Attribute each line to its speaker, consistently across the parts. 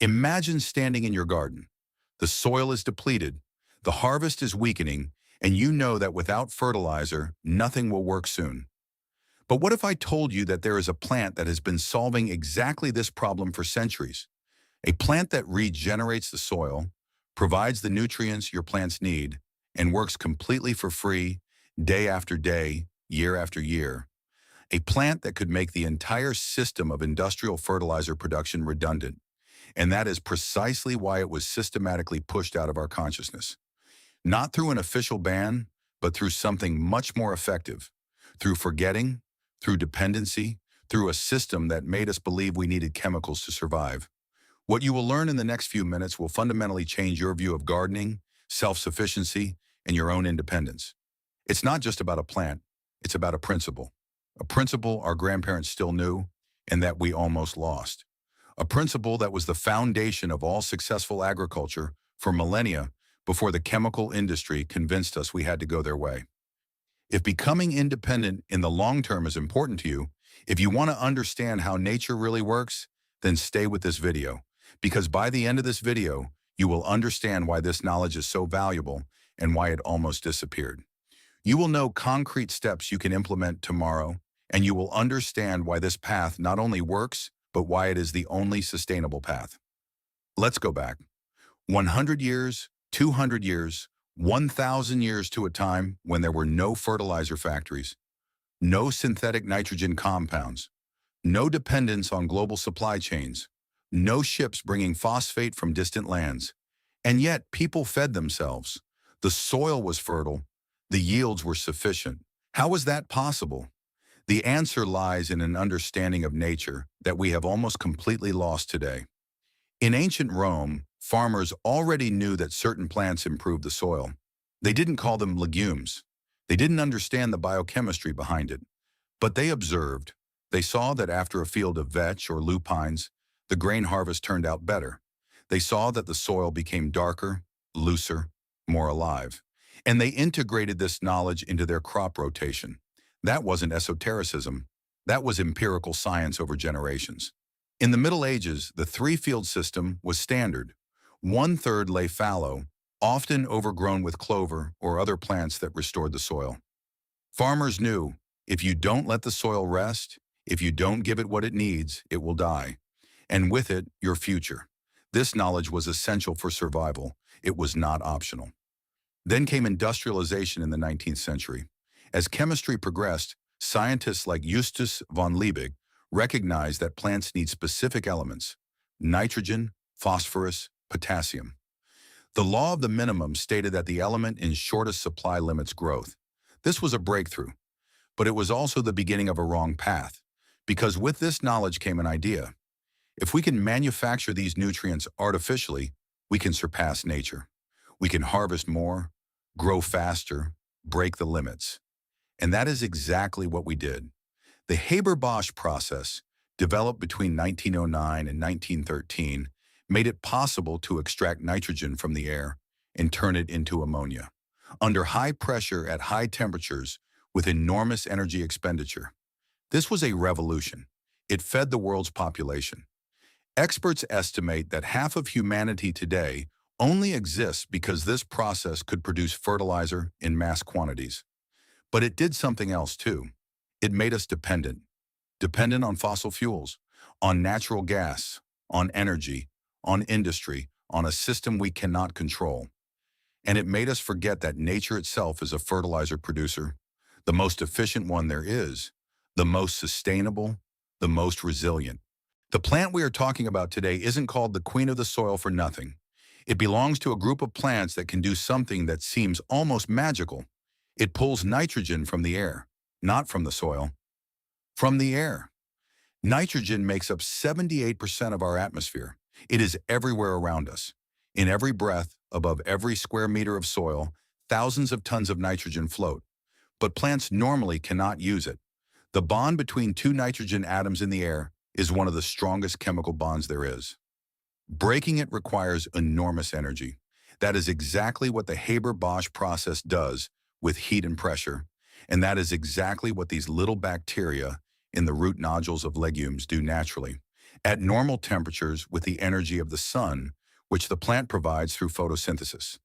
Speaker 1: Imagine standing in your garden. The soil is depleted, the harvest is weakening, and you know that without fertilizer, nothing will work soon. But what if I told you that there is a plant that has been solving exactly this problem for centuries? A plant that regenerates the soil, provides the nutrients your plants need, and works completely for free, day after day, year after year. A plant that could make the entire system of industrial fertilizer production redundant. And that is precisely why it was systematically pushed out of our consciousness. Not through an official ban, but through something much more effective. Through forgetting, through dependency, through a system that made us believe we needed chemicals to survive. What you will learn in the next few minutes will fundamentally change your view of gardening, self-sufficiency, and your own independence. It's not just about a plant, it's about a principle. A principle our grandparents still knew and that we almost lost. A principle that was the foundation of all successful agriculture for millennia before the chemical industry convinced us we had to go their way. If becoming independent in the long term is important to you, if you want to understand how nature really works, then stay with this video. Because by the end of this video, you will understand why this knowledge is so valuable and why it almost disappeared. You will know concrete steps you can implement tomorrow, and you will understand why this path not only works, but why it is the only sustainable path. Let's go back. 100 years, 200 years, 1,000 years to a time when there were no fertilizer factories, no synthetic nitrogen compounds, no dependence on global supply chains, no ships bringing phosphate from distant lands. And yet people fed themselves. The soil was fertile. The yields were sufficient. How was that possible? The answer lies in an understanding of nature that we have almost completely lost today. In ancient Rome, farmers already knew that certain plants improved the soil. They didn't call them legumes. They didn't understand the biochemistry behind it. But they observed. They saw that after a field of vetch or lupines, the grain harvest turned out better. They saw that the soil became darker, looser, more alive. And they integrated this knowledge into their crop rotation. That wasn't esotericism. That was empirical science over generations. In the Middle Ages, the three-field system was standard. One-third lay fallow, often overgrown with clover or other plants that restored the soil. Farmers knew, if you don't let the soil rest, if you don't give it what it needs, it will die. And with it, your future. This knowledge was essential for survival. It was not optional. Then came industrialization in the 19th century. As chemistry progressed, scientists like Justus von Liebig recognized that plants need specific elements: nitrogen, phosphorus, potassium. The law of the minimum stated that the element in shortest supply limits growth. This was a breakthrough, but it was also the beginning of a wrong path, because with this knowledge came an idea. If we can manufacture these nutrients artificially, we can surpass nature. We can harvest more, grow faster, break the limits. And that is exactly what we did. The Haber-Bosch process, developed between 1909 and 1913, made it possible to extract nitrogen from the air and turn it into ammonia, under high pressure at high temperatures with enormous energy expenditure. This was a revolution. It fed the world's population. Experts estimate that half of humanity today only exists because this process could produce fertilizer in mass quantities. But it did something else too. It made us dependent on fossil fuels, on natural gas, on energy, on industry, on a system we cannot control. And it made us forget that nature itself is a fertilizer producer, the most efficient one there is, the most sustainable, the most resilient. The plant we are talking about today isn't called the queen of the soil for nothing. It belongs to a group of plants that can do something that seems almost magical. It pulls nitrogen from the air, not from the soil, from the air. Nitrogen makes up 78% of our atmosphere. It is everywhere around us. In every breath, above every square meter of soil, thousands of tons of nitrogen float. But plants normally cannot use it. The bond between two nitrogen atoms in the air is one of the strongest chemical bonds there is. Breaking it requires enormous energy. That is exactly what the Haber-Bosch process does with heat and pressure, and that is exactly what these little bacteria in the root nodules of legumes do naturally. at normal temperatures with the energy of the sun, which the plant provides through photosynthesis.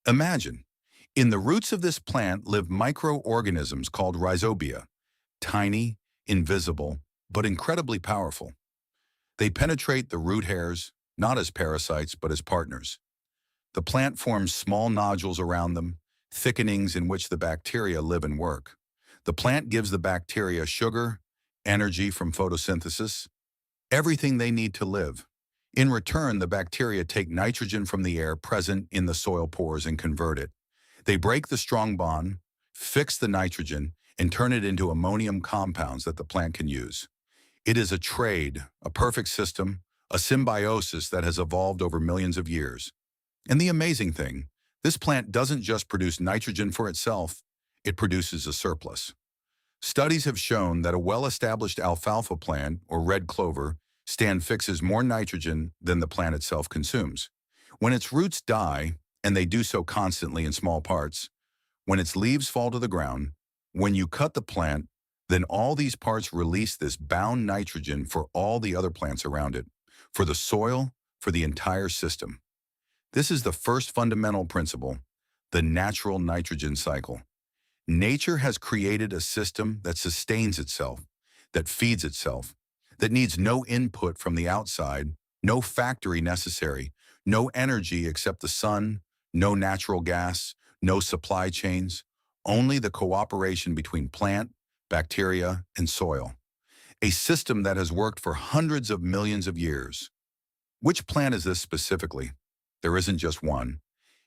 Speaker 1: Imagine, in the roots of this plant live microorganisms called rhizobia, tiny, invisible, but incredibly powerful. They penetrate the root hairs, not as parasites but as partners. The plant forms small nodules around them, thickenings in which the bacteria live and work. The plant gives the bacteria sugar, energy from photosynthesis, everything they need to live. In return, the bacteria take nitrogen from the air present in the soil pores and convert it. They break the strong bond, fix the nitrogen, and turn it into ammonium compounds that the plant can use. It is a trade, a perfect system, a symbiosis that has evolved over millions of years. And the amazing thing, this plant doesn't just produce nitrogen for itself, it produces a surplus. Studies have shown that a well-established alfalfa plant, or red clover, stand fixes more nitrogen than the plant itself consumes. When its roots die, and they do so constantly in small parts, when its leaves fall to the ground, when you cut the plant, then all these parts release this bound nitrogen for all the other plants around it, for the soil, for the entire system. This is the first fundamental principle, the natural nitrogen cycle. Nature has created a system that sustains itself, that feeds itself, that needs no input from the outside, no factory necessary, no energy except the sun, no natural gas, no supply chains, only the cooperation between plant, bacteria, and soil. A system that has worked for hundreds of millions of years. Which plant is this specifically? There isn't just one.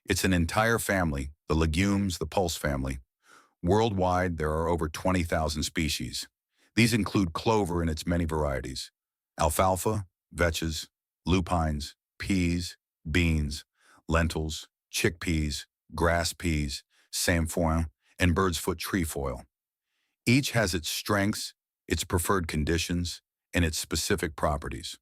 Speaker 1: It's an entire family, the legumes, the pulse family. Worldwide, there are over 20,000 species. These include clover in its many varieties, alfalfa, vetches, lupines, peas, beans, lentils, chickpeas, grass peas, sainfoin, and bird's foot trefoil. Each has its strengths, its preferred conditions, and its specific properties.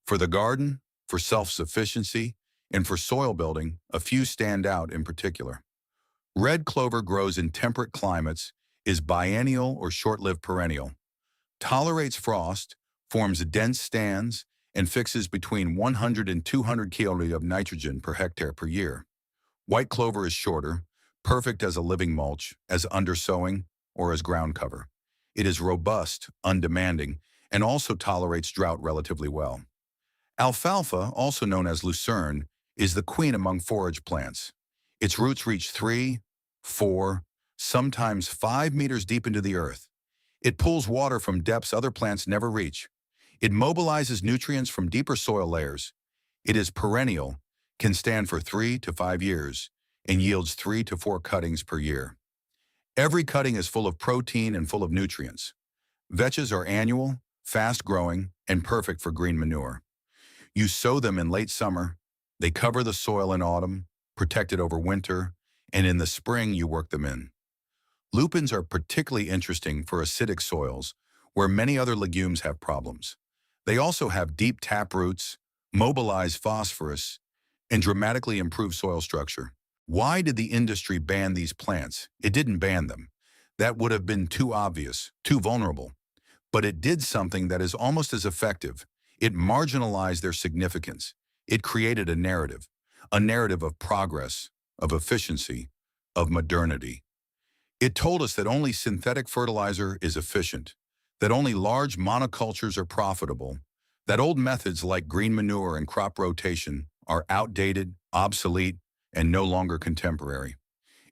Speaker 1: For the garden, for self-sufficiency, and for soil building, a few stand out in particular. Red clover grows in temperate climates, is biennial or short-lived perennial, tolerates frost, forms dense stands, and fixes between 100 and 200 kg of nitrogen per hectare per year. White clover is shorter, perfect as a living mulch, as undersowing, or as ground cover. It is robust, undemanding, and also tolerates drought relatively well. Alfalfa, also known as lucerne, is the queen among forage plants. Its roots reach 3, 4, sometimes 5 meters deep into the earth. It pulls water from depths other plants never reach. It mobilizes nutrients from deeper soil layers. It is perennial, can stand for 3 to 5 years, and yields 3 to 4 cuttings per year. Every cutting is full of protein and full of nutrients. Vetches are annual, fast-growing, and perfect for green manure. You sow them in late summer, they cover the soil in autumn, protect it over winter, and in the spring you work them in. Lupins are particularly interesting for acidic soils, where many other legumes have problems. They also have deep tap roots, mobilize phosphorus, and dramatically improve soil structure. Why did the industry ban these plants? It didn't ban them. That would have been too obvious, too vulnerable. But it did something that is almost as effective. It marginalized their significance. It created a narrative of progress, of efficiency, of modernity. It told us that only synthetic fertilizer is efficient, that only large monocultures are profitable, that old methods like green manure and crop rotation are outdated, obsolete, and no longer contemporary.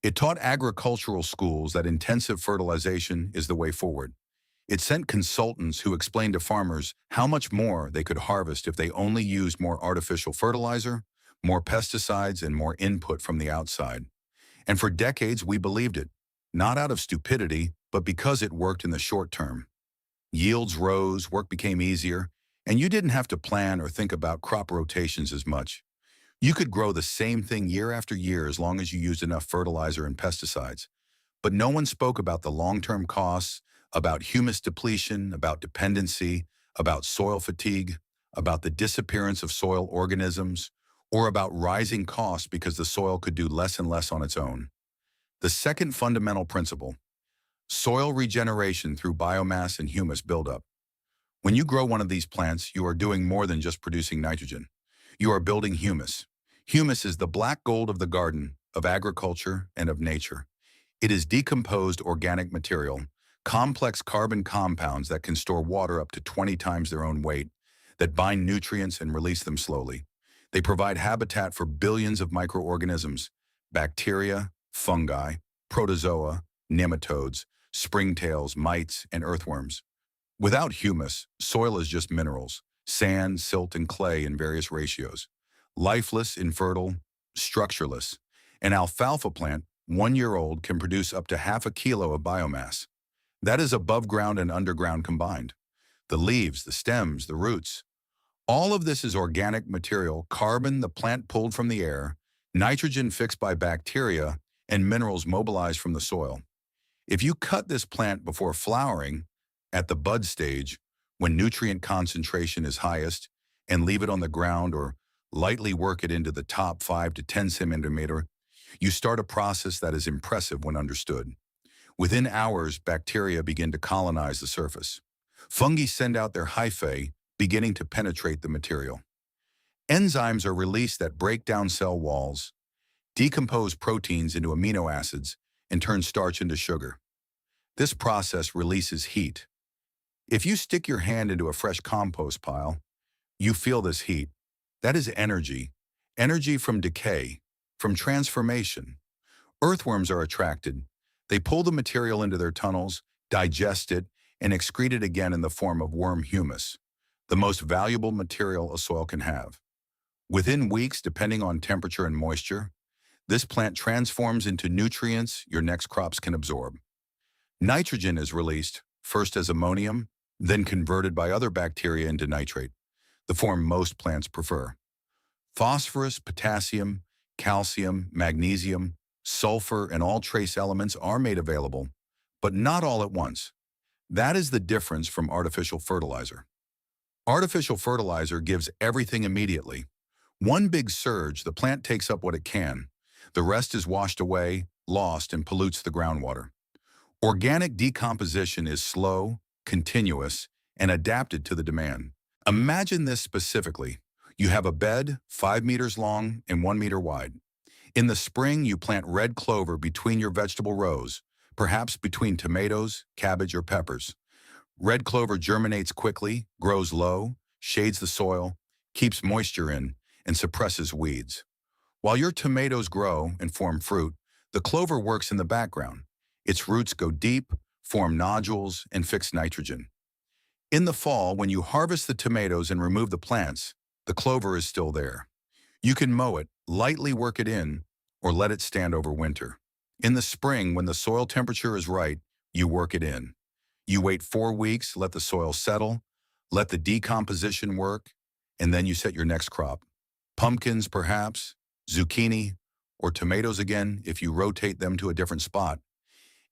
Speaker 1: It taught agricultural schools that intensive fertilization is the way forward. It sent consultants who explained to farmers how much more they could harvest if they only used more artificial fertilizer, more pesticides, and more input from the outside. And for decades, we believed it, not out of stupidity, but because it worked in the short term. Yields rose, work became easier, and you didn't have to plan or think about crop rotations as much. You could grow the same thing year after year as long as you used enough fertilizer and pesticides. But no one spoke about the long-term costs, about humus depletion, about dependency, about soil fatigue, about the disappearance of soil organisms, or about rising costs because the soil could do less and less on its own. The second fundamental principle, soil regeneration through biomass and humus buildup. When you grow one of these plants, you are doing more than just producing nitrogen. You are building humus. Humus is the black gold of the garden, of agriculture, and of nature. It is decomposed organic material, complex carbon compounds that can store water up to 20 times their own weight, that bind nutrients and release them slowly. They provide habitat for billions of microorganisms, bacteria, fungi, protozoa, nematodes, springtails, mites, and earthworms. Without humus, soil is just minerals, sand, silt, and clay in various ratios. Lifeless, infertile, structureless. An alfalfa plant, 1 year old, can produce up to half a kilo of biomass. That is above ground and underground combined. The leaves, the stems, the roots. All of this is organic material, carbon the plant pulled from the air, nitrogen fixed by bacteria, and minerals mobilized from the soil. If you cut this plant before flowering, at the bud stage, when nutrient concentration is highest, and leave it on the ground or lightly work it into the top 5 to 10 centimeter, you start a process that is impressive when understood. Within hours, bacteria begin to colonize the surface. Fungi send out their hyphae, beginning to penetrate the material. Enzymes are released that break down cell walls, decompose proteins into amino acids, and turn starch into sugar. This process releases heat. If you stick your hand into a fresh compost pile, you feel this heat. That is energy. Energy from decay, from transformation. Earthworms are attracted. They pull the material into their tunnels, digest it, and excrete it again in the form of worm humus, the most valuable material a soil can have. Within weeks, depending on temperature and moisture, this plant transforms into nutrients your next crops can absorb. Nitrogen is released, first as ammonium, then converted by other bacteria into nitrate, the form most plants prefer. Phosphorus, potassium, calcium, magnesium, sulfur, and all trace elements are made available, but not all at once. That is the difference from artificial fertilizer. Artificial fertilizer gives everything immediately. One big surge, the plant takes up what it can. The rest is washed away, lost, and pollutes the groundwater. Organic decomposition is slow, continuous, and adapted to the demand. Imagine this specifically. You have a bed 5 meters long and 1 meter wide. In the spring, you plant red clover between your vegetable rows, perhaps between tomatoes, cabbage, or peppers. Red clover germinates quickly, grows low, shades the soil, keeps moisture in, and suppresses weeds. While your tomatoes grow and form fruit, the clover works in the background. Its roots go deep, form nodules, and fix nitrogen. In the fall, when you harvest the tomatoes and remove the plants, the clover is still there. You can mow it, lightly work it in, or let it stand over winter. In the spring, when the soil temperature is right, you work it in. You wait 4 weeks, let the soil settle, let the decomposition work, and then you set your next crop. Pumpkins, perhaps, zucchini, or tomatoes again if you rotate them to a different spot.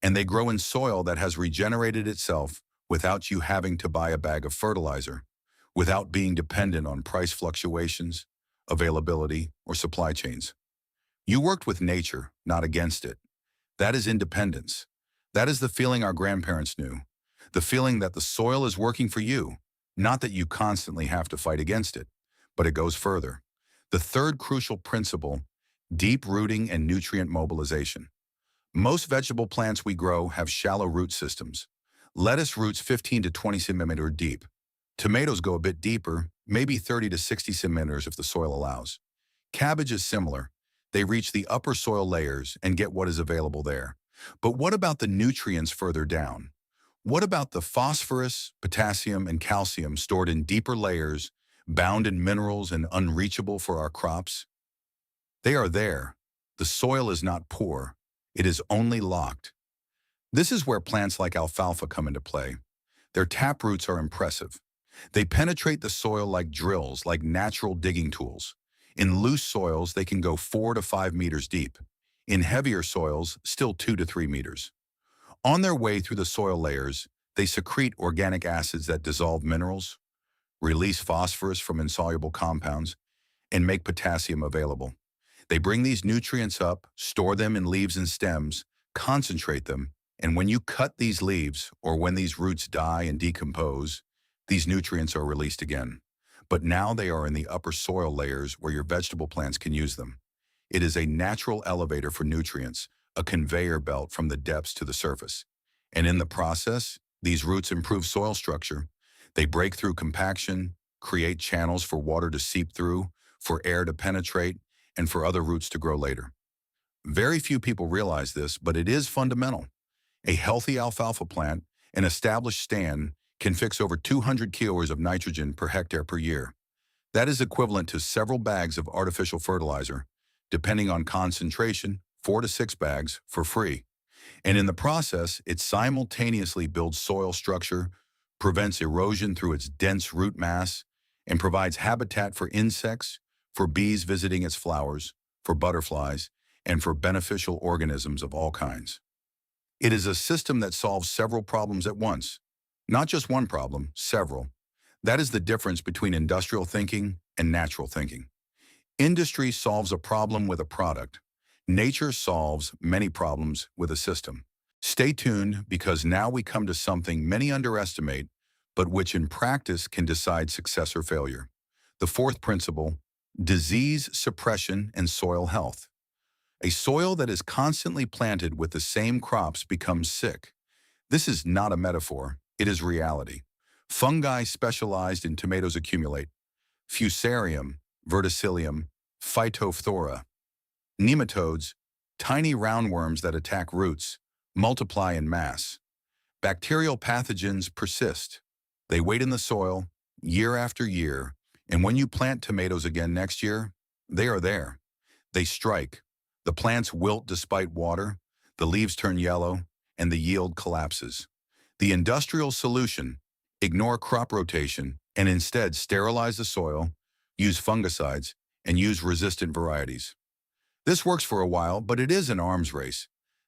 Speaker 1: And they grow in soil that has regenerated itself without you having to buy a bag of fertilizer, without being dependent on price fluctuations, availability, or supply chains. You worked with nature, not against it. That is independence. That is the feeling our grandparents knew. The feeling that the soil is working for you, not that you constantly have to fight against it. But it goes further. The third crucial principle, deep rooting and nutrient mobilization. Most vegetable plants we grow have shallow root systems. Lettuce roots 15 to 20 centimeters deep. Tomatoes go a bit deeper, maybe 30 to 60 centimeters if the soil allows. Cabbage is similar. They reach the upper soil layers and get what is available there. But what about the nutrients further down? What about the phosphorus, potassium, and calcium stored in deeper layers, bound in minerals and unreachable for our crops? They are there. The soil is not poor. It is only locked. This is where plants like alfalfa come into play. Their taproots are impressive. They penetrate the soil like drills, like natural digging tools. In loose soils, they can go 4 to 5 meters deep. In heavier soils, still 2 to 3 meters. On their way through the soil layers, they secrete organic acids that dissolve minerals, release phosphorus from insoluble compounds, and make potassium available. They bring these nutrients up, store them in leaves and stems, concentrate them, and when you cut these leaves, or when these roots die and decompose, these nutrients are released again. But now they are in the upper soil layers where your vegetable plants can use them. It is a natural elevator for nutrients, a conveyor belt from the depths to the surface. And in the process, these roots improve soil structure. They break through compaction, create channels for water to seep through, for air to penetrate, and for other roots to grow later. Very few people realize this, but it is fundamental. A healthy alfalfa plant, an established stand, can fix over 200 kilos of nitrogen per hectare per year. That is equivalent to several bags of artificial fertilizer, depending on concentration, 4 to 6 bags for free. And in the process, it simultaneously builds soil structure, prevents erosion through its dense root mass, and provides habitat for insects, for bees visiting its flowers, for butterflies, and for beneficial organisms of all kinds. It is a system that solves several problems at once. Not just one problem, several. That is the difference between industrial thinking and natural thinking. Industry solves a problem with a product. Nature solves many problems with a system. Stay tuned because now we come to something many underestimate, but which in practice can decide success or failure. The fourth principle, disease suppression and soil health. A soil that is constantly planted with the same crops becomes sick. This is not a metaphor, it is reality. Fungi specialized in tomatoes accumulate. Fusarium, verticillium, phytophthora. Nematodes, tiny roundworms that attack roots, multiply in mass. Bacterial pathogens persist. They wait in the soil, year after year, and when you plant tomatoes again next year, they are there. They strike. The plants wilt despite water, the leaves turn yellow, and the yield collapses. The industrial solution, ignore crop rotation and instead sterilize the soil, use fungicides, and use resistant varieties. This works for a while, but it is an arms race.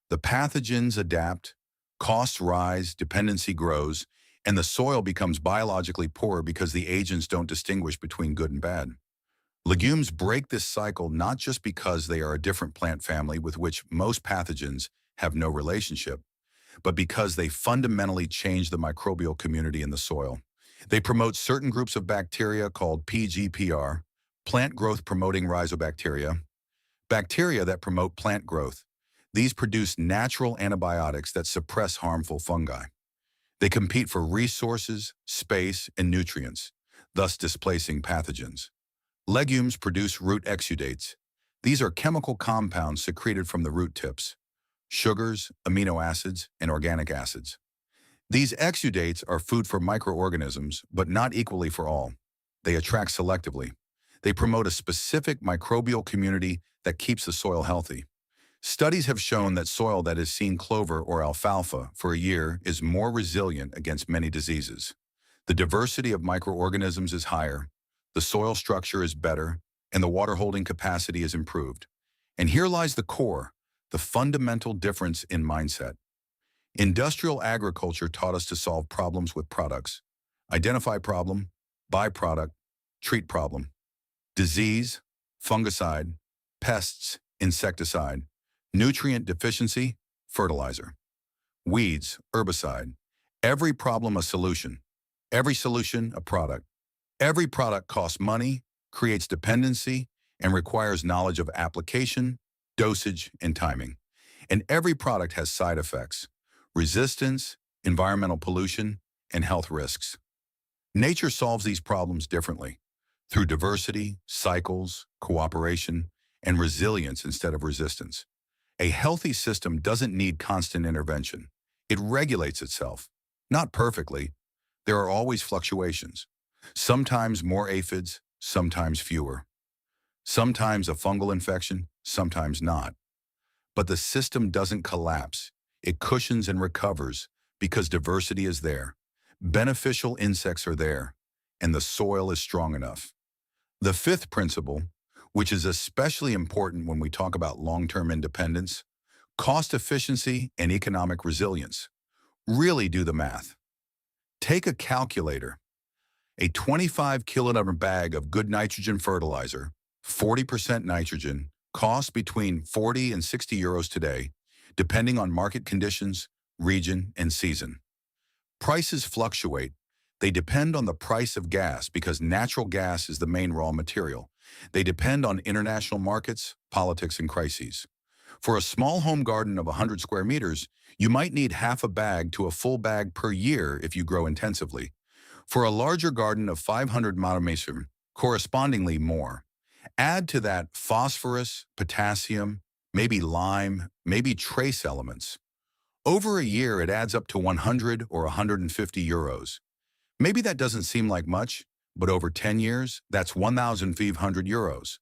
Speaker 1: The pathogens adapt, costs rise, dependency grows, and the soil becomes biologically poor because the agents don't distinguish between good and bad. Legumes break this cycle not just because they are a different plant family with which most pathogens have no relationship, but because they fundamentally change the microbial community in the soil. They promote certain groups of bacteria called PGPR, plant growth promoting rhizobacteria, bacteria that promote plant growth. These produce natural antibiotics that suppress harmful fungi. They compete for resources, space, and nutrients, thus displacing pathogens. Legumes produce root exudates. These are chemical compounds secreted from the root tips, sugars, amino acids, and organic acids. These exudates are food for microorganisms, but not equally for all. They attract selectively. They promote a specific microbial community that keeps the soil healthy. Studies have shown that soil that has seen clover or alfalfa for a year is more resilient against many diseases. The diversity of microorganisms is higher, the soil structure is better, and the water holding capacity is improved. And here lies the core, the fundamental difference in mindset. Industrial agriculture taught us to solve problems with products. Identify problem, buy product, treat problem. Disease, fungicide, pests, insecticide. Nutrient deficiency, fertilizer. Weeds, herbicide. Every problem a solution. Every solution a product. Every product costs money, creates dependency, and requires knowledge of application, dosage, and timing. And every product has side effects, resistance, environmental pollution, and health risks. Nature solves these problems differently, through diversity, cycles, cooperation, and resilience instead of resistance. A healthy system doesn't need constant intervention. It regulates itself. Not perfectly. There are always fluctuations. Sometimes more aphids, sometimes fewer. Sometimes a fungal infection, sometimes not. But the system doesn't collapse. It cushions and recovers because diversity is there. Beneficial insects are there, and the soil is strong enough. The fifth principle, which is especially important when we talk about long-term independence, cost efficiency and economic resilience. Really do the math. Take a calculator. A 25 kilogram bag of good nitrogen fertilizer, 40% nitrogen, costs between 40 and 60 euros today, depending on market conditions, region, and season. Prices fluctuate. They depend on the price of gas because natural gas is the main raw material. They depend on international markets, politics, and crises. For a small home garden of 100 square meters, you might need half a bag to a full bag per year if you grow intensively. For a larger garden of 500 monometer, correspondingly more. Add to that phosphorus, potassium, maybe lime, maybe trace elements. Over a year, it adds up to 100 or 150 euros. Maybe that doesn't seem like much, but over 10 years, that's 1,500 euros.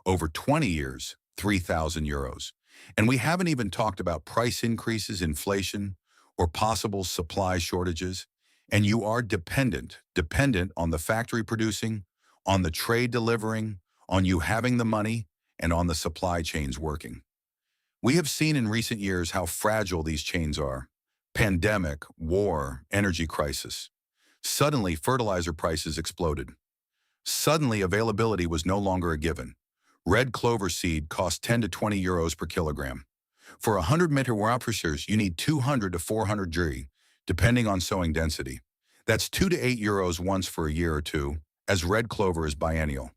Speaker 1: Over 20 years, 3,000 euros. And we haven't even talked about price increases, inflation, or possible supply shortages. And you are dependent on the factory producing, on the trade delivering, on you having the money, and on the supply chains working. We have seen in recent years how fragile these chains are. Pandemic, war, energy crisis. Suddenly, fertilizer prices exploded. Suddenly, availability was no longer a given. Red clover seed cost 10 to 20 euros per kilogram. For 100 meter wafers, you need 200 to 400 G, depending on sowing density. That's 2 to 8 euros once for a year or two, as red clover is biennial.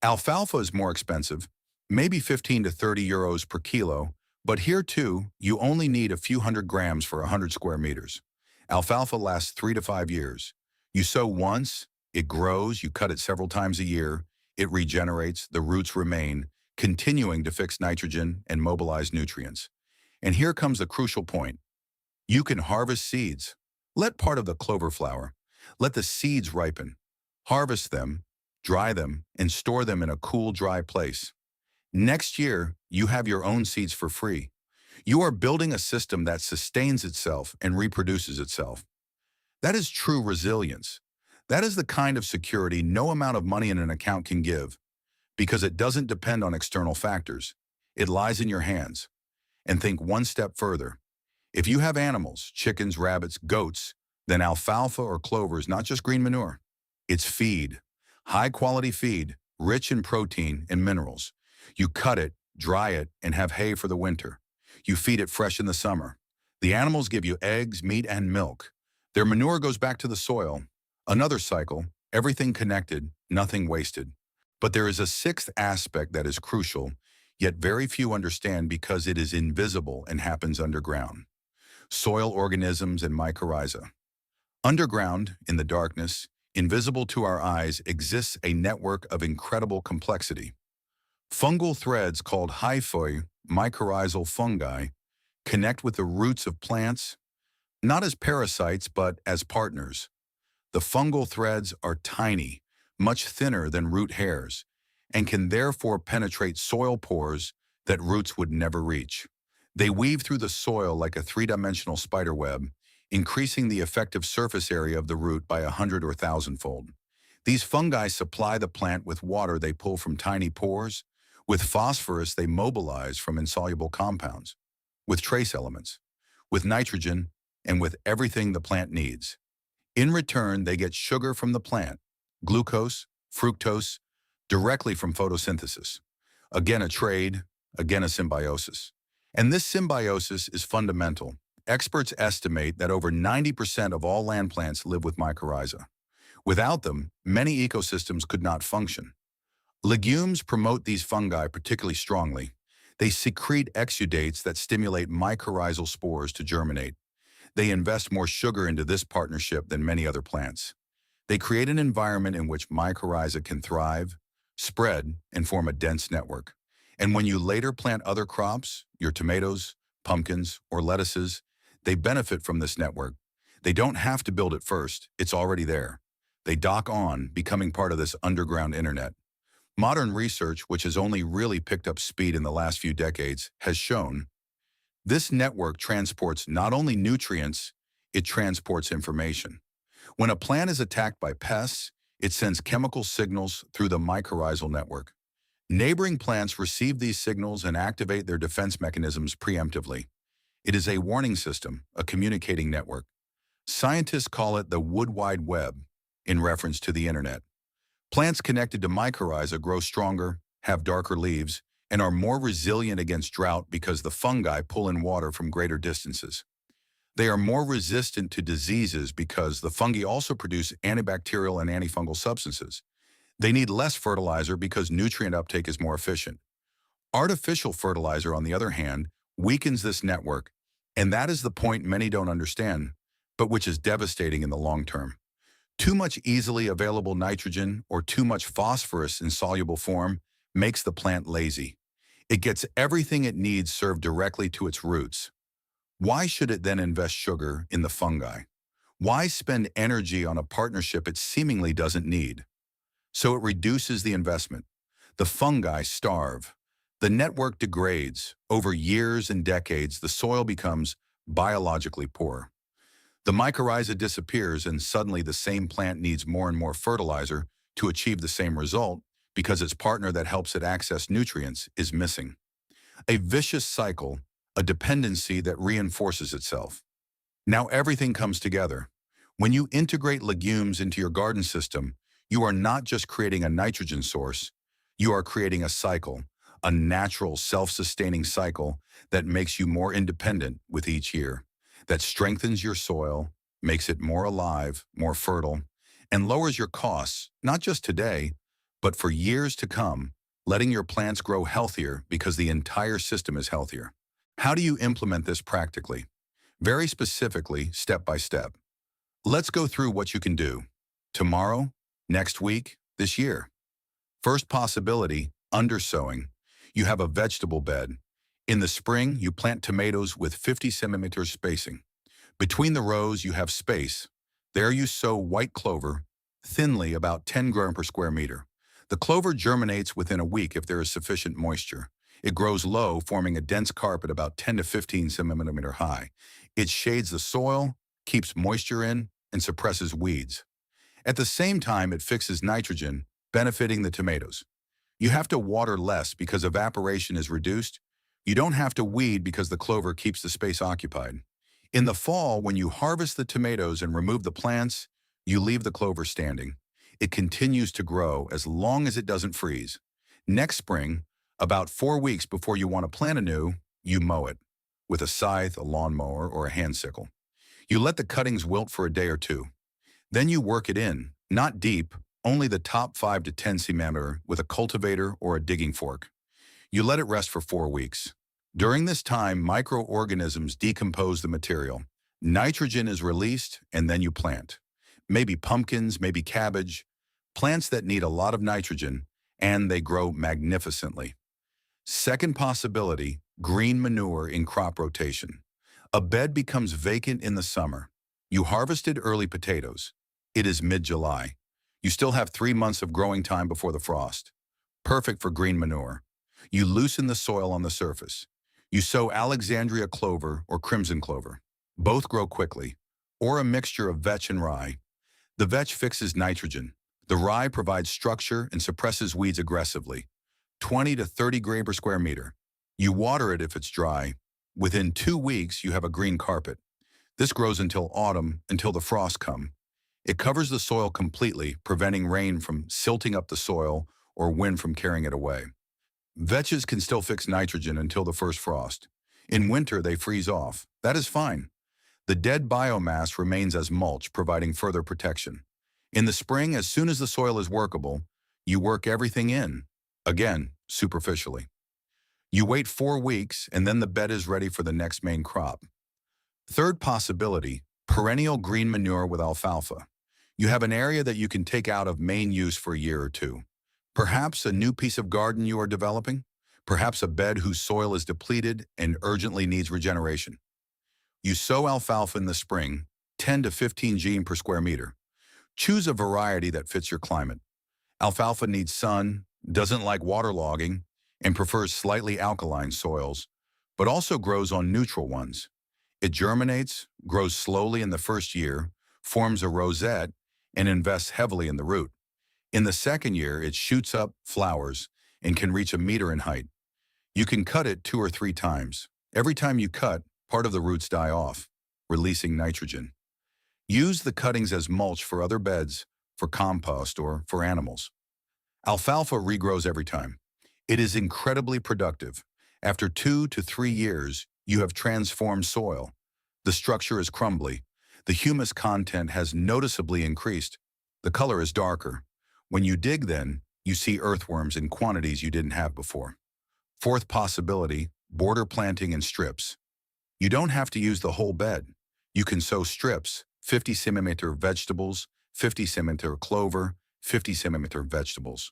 Speaker 1: Alfalfa is more expensive, maybe 15 to 30 euros per kilo, but here too, you only need a few hundred grams for 100 square meters. Alfalfa lasts 3 to 5 years. You sow once, it grows, you cut it several times a year, it regenerates, the roots remain, continuing to fix nitrogen and mobilize nutrients. And here comes the crucial point. You can harvest seeds. Let part of the clover flower. Let the seeds ripen. Harvest them, dry them, and store them in a cool, dry place. Next year, you have your own seeds for free. You are building a system that sustains itself and reproduces itself. That is true resilience. That is the kind of security no amount of money in an account can give, because it doesn't depend on external factors. It lies in your hands. And think one step further. If you have animals, chickens, rabbits, goats, then alfalfa or clover is not just green manure. It's feed. High-quality feed, rich in protein and minerals. You cut it, dry it, and have hay for the winter. You feed it fresh in the summer. The animals give you eggs, meat, and milk. Their manure goes back to the soil. Another cycle, everything connected, nothing wasted. But there is a sixth aspect that is crucial, yet very few understand because it is invisible and happens underground. Soil organisms and mycorrhiza. Underground, in the darkness, invisible to our eyes, exists a network of incredible complexity. Fungal threads called hyphoi, mycorrhizal fungi, connect with the roots of plants, not as parasites but as partners. The fungal threads are tiny, much thinner than root hairs, and can therefore penetrate soil pores that roots would never reach. They weave through the soil like a three-dimensional spider web, increasing the effective surface area of the root by 100 or 1,000-fold. These fungi supply the plant with water they pull from tiny pores, with phosphorus they mobilize from insoluble compounds, with trace elements, with nitrogen, and with everything the plant needs. In return, they get sugar from the plant, glucose, fructose, directly from photosynthesis. Again a trade, again a symbiosis. And this symbiosis is fundamental. Experts estimate that over 90% of all land plants live with mycorrhiza. Without them, many ecosystems could not function. Legumes promote these fungi particularly strongly. They secrete exudates that stimulate mycorrhizal spores to germinate. They invest more sugar into this partnership than many other plants. They create an environment in which mycorrhiza can thrive, spread, and form a dense network. And when you later plant other crops, your tomatoes, pumpkins, or lettuces, they benefit from this network. They don't have to build it first, it's already there. They dock on, becoming part of this underground internet. Modern research, which has only really picked up speed in the last few decades, has shown this network transports not only nutrients, it transports information. When a plant is attacked by pests, it sends chemical signals through the mycorrhizal network. Neighboring plants receive these signals and activate their defense mechanisms preemptively. It is a warning system, a communicating network. Scientists call it the Wood Wide Web, in reference to the internet. Plants connected to mycorrhiza grow stronger, have darker leaves, and are more resilient against drought because the fungi pull in water from greater distances. They are more resistant to diseases because the fungi also produce antibacterial and antifungal substances. They need less fertilizer because nutrient uptake is more efficient. Artificial fertilizer, on the other hand, weakens this network, and that is the point many don't understand, but which is devastating in the long term. Too much easily available nitrogen or too much phosphorus in soluble form makes the plant lazy. It gets everything it needs served directly to its roots. Why should it then invest sugar in the fungi? Why spend energy on a partnership it seemingly doesn't need? So it reduces the investment. The fungi starve. The network degrades. Over years and decades, the soil becomes biologically poor. The mycorrhiza disappears, and suddenly the same plant needs more and more fertilizer to achieve the same result because its partner that helps it access nutrients is missing. A vicious cycle, a dependency that reinforces itself. Now everything comes together. When you integrate legumes into your garden system, you are not just creating a nitrogen source, you are creating a cycle, a natural self-sustaining cycle that makes you more independent with each year, that strengthens your soil, makes it more alive, more fertile, and lowers your costs, not just today, but for years to come, letting your plants grow healthier because the entire system is healthier. How do you implement this practically? Very specifically, step by step. Let's go through what you can do. Tomorrow, next week, this year. First possibility, undersowing. You have a vegetable bed. In the spring, you plant tomatoes with 50 centimeters spacing. Between the rows, you have space. There you sow white clover, thinly about 10 grams per square meter. The clover germinates within a week if there is sufficient moisture. It grows low, forming a dense carpet about 10 to 15 centimeter high. It shades the soil, keeps moisture in, and suppresses weeds. At the same time, it fixes nitrogen, benefiting the tomatoes. You have to water less because evaporation is reduced. You don't have to weed because the clover keeps the space occupied. In the fall, when you harvest the tomatoes and remove the plants, you leave the clover standing. It continues to grow as long as it doesn't freeze. Next spring, about 4 weeks before you want to plant anew, you mow it with a scythe, a lawnmower, or a hand sickle. You let the cuttings wilt for a day or two. Then you work it in, not deep, only the top 5 to 10 centimeter with a cultivator or a digging fork. You let it rest for 4 weeks. During this time, microorganisms decompose the material. Nitrogen is released, and then you plant. Maybe pumpkins, maybe cabbage, plants that need a lot of nitrogen, and they grow magnificently. Second possibility, green manure in crop rotation. A bed becomes vacant in the summer. You harvested early potatoes. It is mid-July. You still have 3 months of growing time before the frost. Perfect for green manure. You loosen the soil on the surface. You sow Alexandria clover or crimson clover. Both grow quickly, or a mixture of vetch and rye. The vetch fixes nitrogen. The rye provides structure and suppresses weeds aggressively. 20 to 30 grams per square meter. You water it if it's dry. Within 2 weeks, you have a green carpet. This grows until autumn, until the frosts come. It covers the soil completely, preventing rain from silting up the soil or wind from carrying it away. Vetches can still fix nitrogen until the first frost. In winter, they freeze off. That is fine. The dead biomass remains as mulch, providing further protection. In the spring, as soon as the soil is workable, you work everything in, again, superficially. You wait 4 weeks, and then the bed is ready for the next main crop. Third possibility, perennial green manure with alfalfa. You have an area that you can take out of main use for a year or two. Perhaps a new piece of garden you are developing. Perhaps a bed whose soil is depleted and urgently needs regeneration. You sow alfalfa in the spring, 10 to 15 g per square meter. Choose a variety that fits your climate. Alfalfa needs sun, doesn't like waterlogging, and prefers slightly alkaline soils, but also grows on neutral ones. It germinates, grows slowly in the first year, forms a rosette, and invests heavily in the root. In the second year, it shoots up, flowers, and can reach a meter in height. You can cut it 2 or 3 times. Every time you cut, part of the roots die off, releasing nitrogen. Use the cuttings as mulch for other beds, for compost, or for animals. Alfalfa regrows every time. It is incredibly productive. After 2 to 3 years, you have transformed soil. The structure is crumbly. The humus content has noticeably increased. The color is darker. When you dig then, you see earthworms in quantities you didn't have before. Fourth possibility, border planting in strips. You don't have to use the whole bed. You can sow strips, 50 centimeter vegetables, 50 centimeter clover, 50 centimeter vegetables.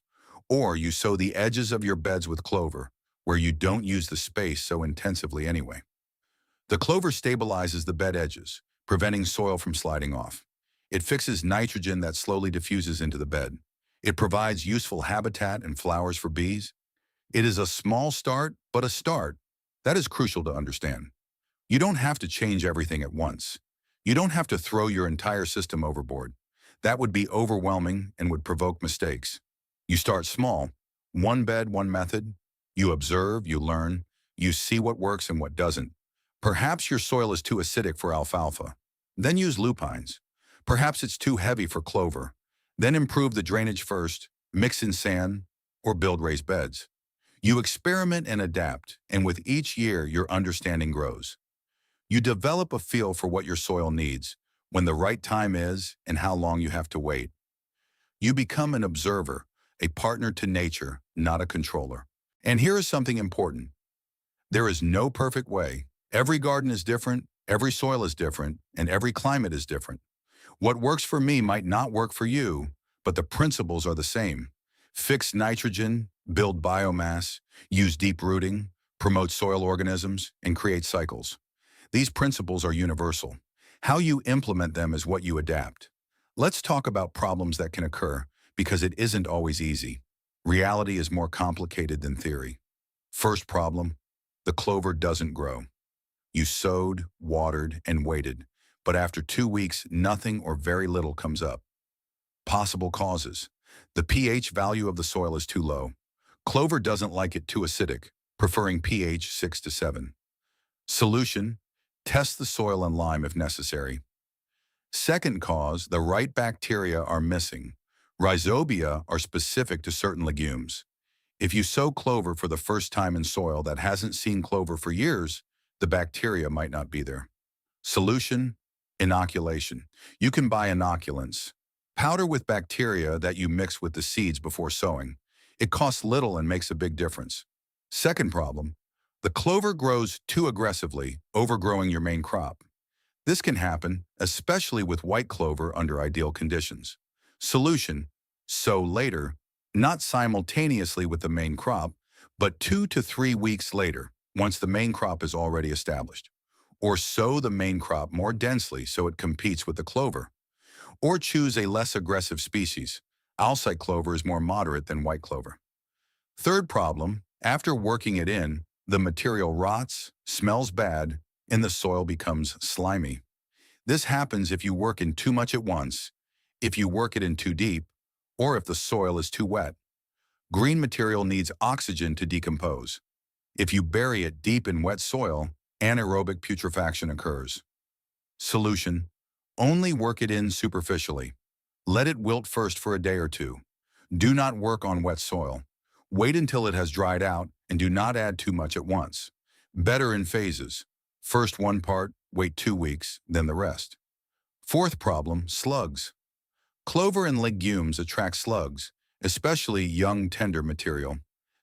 Speaker 1: Or you sow the edges of your beds with clover, where you don't use the space so intensively anyway. The clover stabilizes the bed edges, preventing soil from sliding off. It fixes nitrogen that slowly diffuses into the bed. It provides useful habitat and flowers for bees. It is a small start, but a start. That is crucial to understand. You don't have to change everything at once. You don't have to throw your entire system overboard. That would be overwhelming and would provoke mistakes. You start small. One bed, one method. You observe, you learn, you see what works and what doesn't. Perhaps your soil is too acidic for alfalfa. Then use lupines. Perhaps it's too heavy for clover. Then improve the drainage first, mix in sand, or build raised beds. You experiment and adapt, and with each year your understanding grows. You develop a feel for what your soil needs, when the right time is, and how long you have to wait. You become an observer, a partner to nature, not a controller. And here is something important. There is no perfect way. Every garden is different, every soil is different, and every climate is different. What works for me might not work for you, but the principles are the same. Fix nitrogen, build biomass, use deep rooting, promote soil organisms, and create cycles. These principles are universal. How you implement them is what you adapt. Let's talk about problems that can occur, because it isn't always easy. Reality is more complicated than theory. First problem, the clover doesn't grow. You sowed, watered, and waited, but after 2 weeks, nothing or very little comes up. Possible causes. The pH value of the soil is too low. Clover doesn't like it too acidic, preferring pH 6 to 7. Solution: test the soil and lime if necessary. Second cause, the right bacteria are missing. Rhizobia are specific to certain legumes. If you sow clover for the first time in soil that hasn't seen clover for years, the bacteria might not be there. Solution: inoculation. You can buy inoculants. Powder with bacteria that you mix with the seeds before sowing. It costs little and makes a big difference. Second problem, the clover grows too aggressively, overgrowing your main crop. This can happen, especially with white clover under ideal conditions. Solution: sow later, not simultaneously with the main crop, but 2 to 3 weeks later, once the main crop is already established. Or sow the main crop more densely so it competes with the clover. Or choose a less aggressive species. Alsike clover is more moderate than white clover. Third problem, after working it in, the material rots, smells bad, and the soil becomes slimy. This happens if you work in too much at once, if you work it in too deep, or if the soil is too wet. Green material needs oxygen to decompose. If you bury it deep in wet soil, anaerobic putrefaction occurs. Solution: only work it in superficially. Let it wilt first for a day or two. Do not work on wet soil. Wait until it has dried out and do not add too much at once. Better in phases. First one part, wait 2 weeks, then the rest. Fourth problem, slugs. Clover and legumes attract slugs, especially young tender material.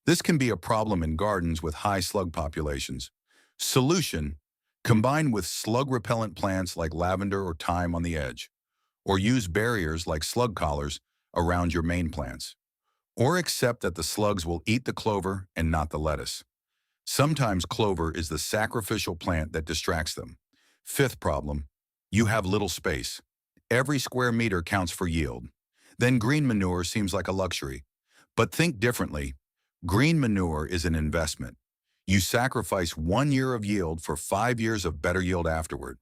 Speaker 1: This can be a problem in gardens with high slug populations. Solution: combine with slug-repellent plants like lavender or thyme on the edge, or use barriers like slug collars around your main plants. Or accept that the slugs will eat the clover and not the lettuce. Sometimes clover is the sacrificial plant that distracts them. Fifth problem, you have little space. Every square meter counts for yield. Then green manure seems like a luxury. But think differently. Green manure is an investment. You sacrifice 1 year of yield for 5 years of better yield afterward.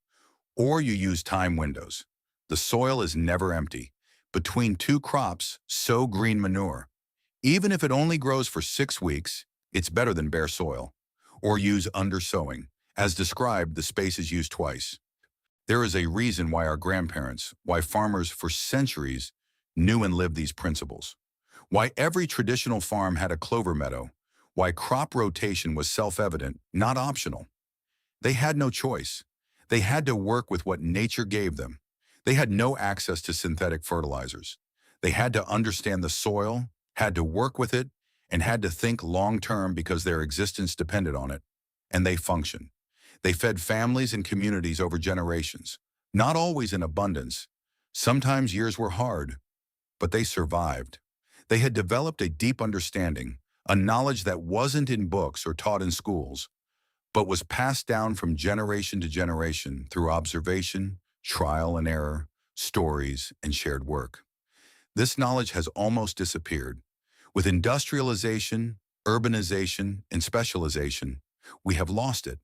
Speaker 1: Or you use time windows. The soil is never empty. Between 2 crops, sow green manure. Even if it only grows for 6 weeks, it's better than bare soil. Or use undersowing. As described, the space is used twice. There is a reason why our grandparents, why farmers for centuries, knew and lived these principles. Why every traditional farm had a clover meadow. Why crop rotation was self-evident, not optional. They had no choice. They had to work with what nature gave them. They had no access to synthetic fertilizers. They had to understand the soil, had to work with it, and had to think long-term because their existence depended on it. And they functioned. They fed families and communities over generations, not always in abundance. Sometimes years were hard, but they survived. They had developed a deep understanding, a knowledge that wasn't in books or taught in schools, but was passed down from generation to generation through observation, trial and error, stories, and shared work. This knowledge has almost disappeared. With industrialization, urbanization, and specialization, we have lost it.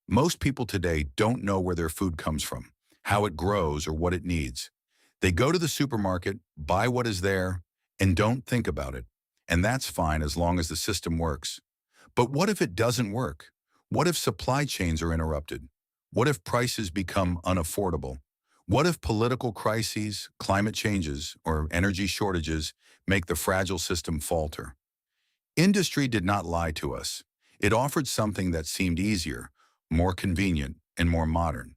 Speaker 1: Most people today don't know where their food comes from, how it grows, or what it needs. They go to the supermarket, buy what is there, and don't think about it. And that's fine as long as the system works. But what if it doesn't work? What if supply chains are interrupted? What if prices become unaffordable? What if political crises, climate changes, or energy shortages make the fragile system falter? Industry did not lie to us. It offered something that seemed easier, more convenient, and more modern.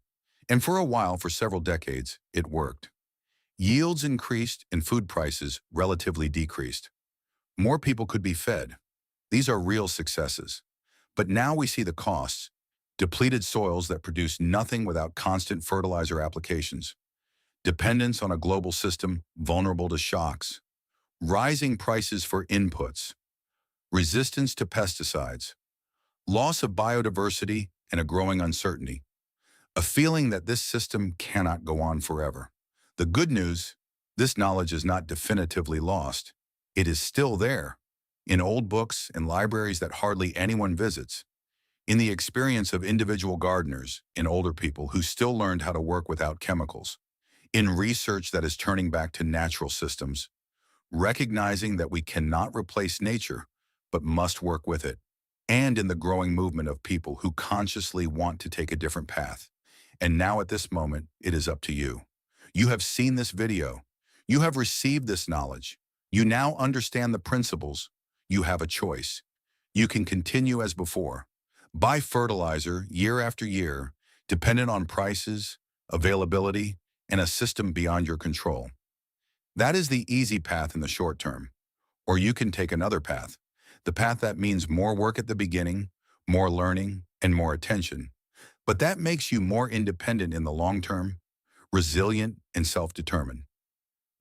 Speaker 1: And for a while, for several decades, it worked. Yields increased and food prices relatively decreased. More people could be fed. These are real successes. But now we see the costs: depleted soils that produce nothing without constant fertilizer applications, dependence on a global system vulnerable to shocks, rising prices for inputs, resistance to pesticides, loss of biodiversity, and a growing uncertainty, a feeling that this system cannot go on forever. The good news: this knowledge is not definitively lost. It is still there, in old books and libraries that hardly anyone visits, in the experience of individual gardeners and older people who still learned how to work without chemicals, in research that is turning back to natural systems, recognizing that we cannot replace nature, but must work with it, and in the growing movement of people who consciously want to take a different path. And now at this moment, it is up to you. You have seen this video. You have received this knowledge. You now understand the principles. You have a choice. You can continue as before. Buy fertilizer year after year, dependent on prices, availability, and a system beyond your control. That is the easy path in the short term. Or you can take another path, the path that means more work at the beginning, more learning, and more attention. But that makes you more independent in the long term, resilient, and self-determined.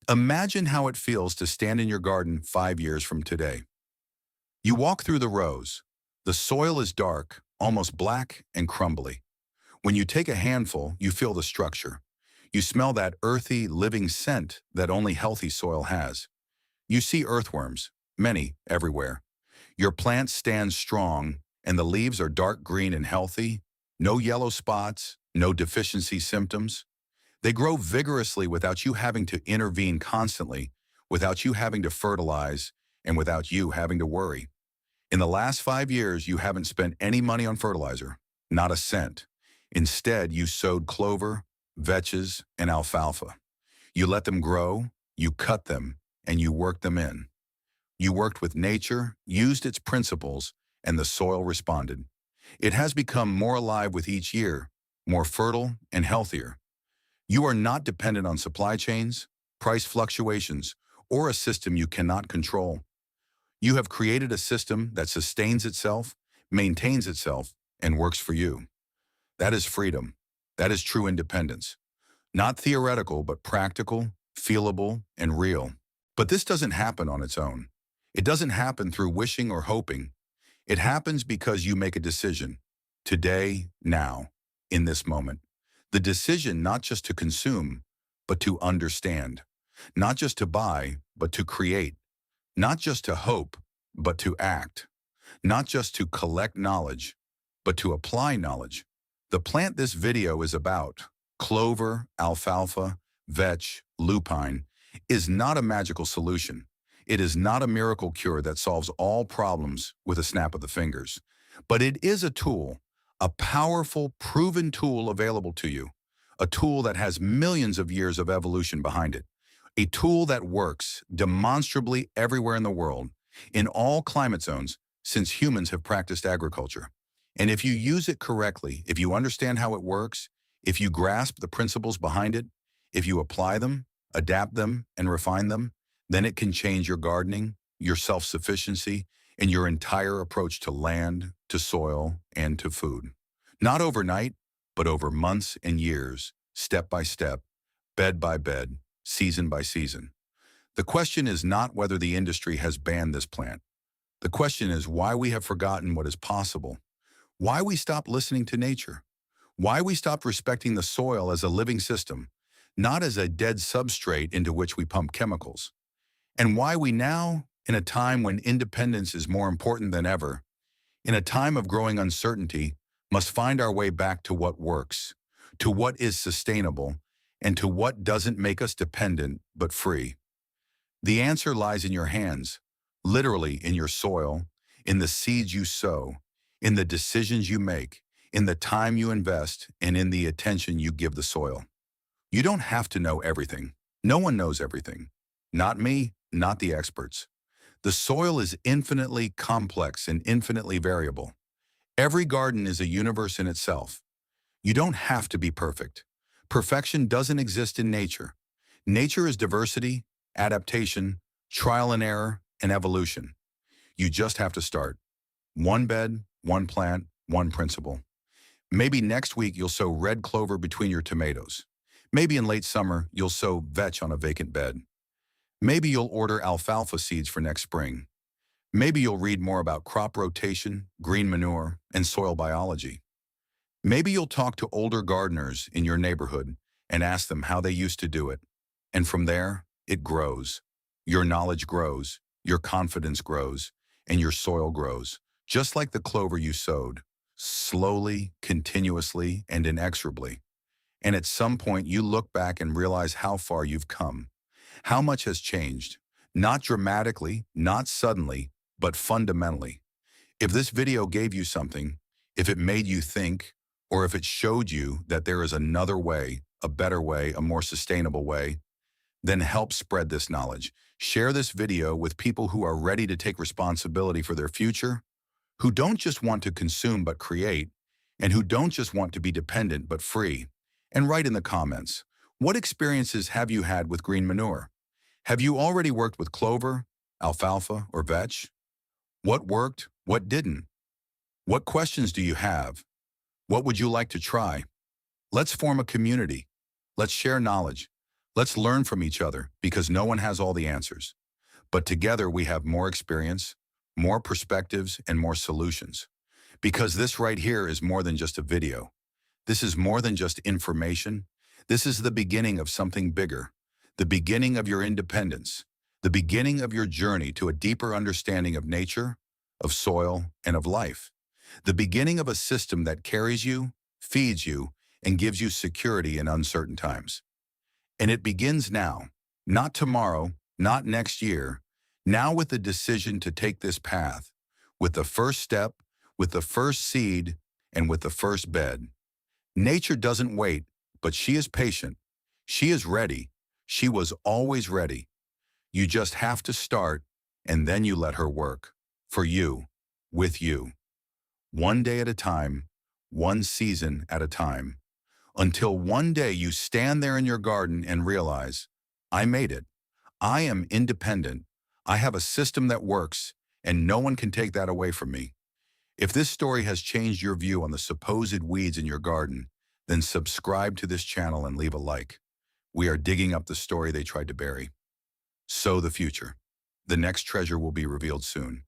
Speaker 1: Imagine how it feels to stand in your garden 5 years from today. You walk through the rows. The soil is dark, almost black and crumbly. When you take a handful, you feel the structure. You smell that earthy, living scent that only healthy soil has. You see earthworms, many, everywhere. Your plant stands strong, and the leaves are dark green and healthy. No yellow spots, no deficiency symptoms. They grow vigorously without you having to intervene constantly, without you having to fertilize, and without you having to worry. In the last 5 years, you haven't spent any money on fertilizer, not a cent. Instead, you sowed clover, vetches, and alfalfa. You let them grow, you cut them, and you worked them in. You worked with nature, used its principles, and the soil responded. It has become more alive with each year, more fertile and healthier. You are not dependent on supply chains, price fluctuations, or a system you cannot control. You have created a system that sustains itself, maintains itself, and works for you. That is freedom. That is true independence. Not theoretical, but practical, feelable, and real. But this doesn't happen on its own. It doesn't happen through wishing or hoping. It happens because you make a decision. Today, now, in this moment. The decision not just to consume, but to understand. Not just to buy, but to create. Not just to hope, but to act. Not just to collect knowledge, but to apply knowledge. The plant this video is about, clover, alfalfa, vetch, lupine, is not a magical solution. It is not a miracle cure that solves all problems with a snap of the fingers. But it is a tool, a powerful, proven tool available to you. A tool that has millions of years of evolution behind it. A tool that works demonstrably everywhere in the world, in all climate zones, since humans have practiced agriculture. And if you use it correctly, if you understand how it works, If you grasp the principles behind it, if you apply them, adapt them, and refine them, then it can change your gardening, your self-sufficiency, and your entire approach to land, to soil, and to food. Not overnight, but over months and years, step by step, bed by bed, season by season. The question is not whether the industry has banned this plant. The question is why we have forgotten what is possible, why we stopped listening to nature, why we stopped respecting the soil as a living system, not as a dead substrate into which we pump chemicals, and why we now, in a time when independence is more important than ever, in a time of growing uncertainty, must find our way back to what works, to what is sustainable, and to what doesn't make us dependent but free. The answer lies in your hands, literally in your soil, in the seeds you sow, in the decisions you make, in the time you invest, and in the attention you give the soil. You don't have to know everything. No one knows everything. Not me, not the experts. The soil is infinitely complex and infinitely variable. Every garden is a universe in itself. You don't have to be perfect. Perfection doesn't exist in nature. Nature is diversity, adaptation, trial and error, and evolution. You just have to start. One bed, one plant, one principle. Maybe next week you'll sow red clover between your tomatoes. Maybe in late summer you'll sow vetch on a vacant bed. Maybe you'll order alfalfa seeds for next spring. Maybe you'll read more about crop rotation, green manure, and soil biology. Maybe you'll talk to older gardeners in your neighborhood and ask them how they used to do it. And from there, it grows. Your knowledge grows, your confidence grows, and your soil grows, just like the clover you sowed, slowly, continuously, and inexorably. And at some point, you look back and realize how far you've come, how much has changed, not dramatically, not suddenly, but fundamentally. If this video gave you something, if it made you think, or if it showed you that there is another way, a better way, a more sustainable way, then help spread this knowledge. Share this video with people who are ready to take responsibility for their future, who don't just want to consume but create, and who don't just want to be dependent but free. And write in the comments, what experiences have you had with green manure? Have you already worked with clover, alfalfa, or vetch? What worked? What didn't? What questions do you have? What would you like to try? Let's form a community. Let's share knowledge. Let's learn from each other because no one has all the answers. But together we have more experience, more perspectives, and more solutions. Because this right here is more than just a video. This is more than just information. This is the beginning of something bigger, the beginning of your independence, the beginning of your journey to a deeper understanding of nature, of soil, and of life, the beginning of a system that carries you, feeds you, and gives you security in uncertain times. And it begins now, not tomorrow, not next year, now with the decision to take this path, with the first step, with the first seed, and with the first bed. Nature doesn't wait, but she is patient. She is ready. She was always ready. You just have to start, and then you let her work. For you, with you. One day at a time, one season at a time. Until one day you stand there in your garden and realize, I made it. I am independent. I have a system that works, and no one can take that away from me. If this story has changed your view on the supposed weeds in your garden, then subscribe to this channel and leave a like. We are digging up the story they tried to bury. Sow the future. The next treasure will be revealed soon.